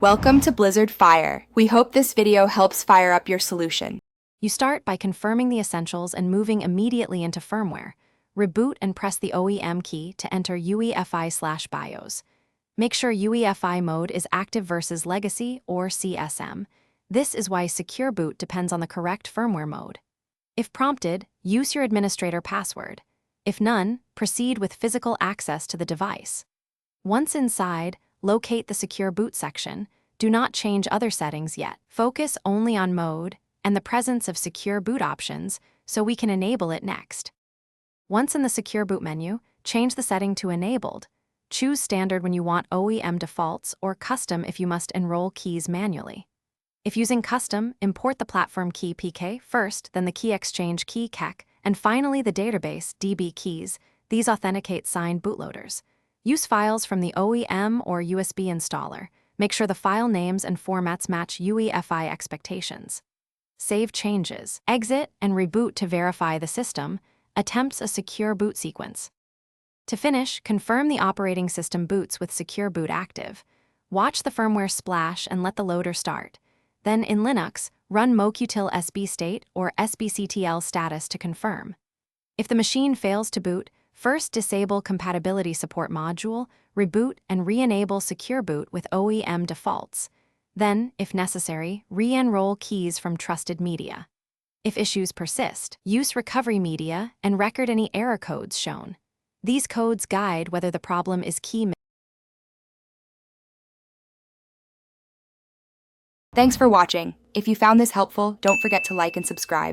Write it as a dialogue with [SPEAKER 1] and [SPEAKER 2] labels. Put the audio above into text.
[SPEAKER 1] Welcome to Blizzard Fire. We hope this video helps fire up your solution.
[SPEAKER 2] You start by confirming the essentials and moving immediately into firmware. Reboot and press the OEM key to enter UEFI/BIOS. Make sure UEFI mode is active versus legacy or CSM. This is why secure boot depends on the correct firmware mode. If prompted, use your administrator password. If none, proceed with physical access to the device. Once inside, locate the secure boot section. Do not change other settings yet. Focus only on mode and the presence of secure boot options so we can enable it next. Once in the secure boot menu, change the setting to enabled. Choose standard when you want OEM defaults or custom if you must enroll keys manually. If using custom, import the platform key PK first, then the key exchange key KEK, and finally the database DB keys. These authenticate signed bootloaders. Use files from the OEM or USB installer. Make sure the file names and formats match UEFI expectations. Save changes. Exit and reboot to verify the system. Attempts a secure boot sequence. To finish, confirm the operating system boots with secure boot active. Watch the firmware splash and let the loader start. Then in Linux, run mokutil sbstate or sbctl status to confirm. If the machine fails to boot, first disable compatibility support module, reboot and re-enable secure boot with OEM defaults. Then, if necessary, re-enroll keys from trusted media. If issues persist, use recovery media and record any error codes shown. These codes guide whether the problem is key.
[SPEAKER 1] Thanks for watching. If you found this helpful, don't forget to like and subscribe.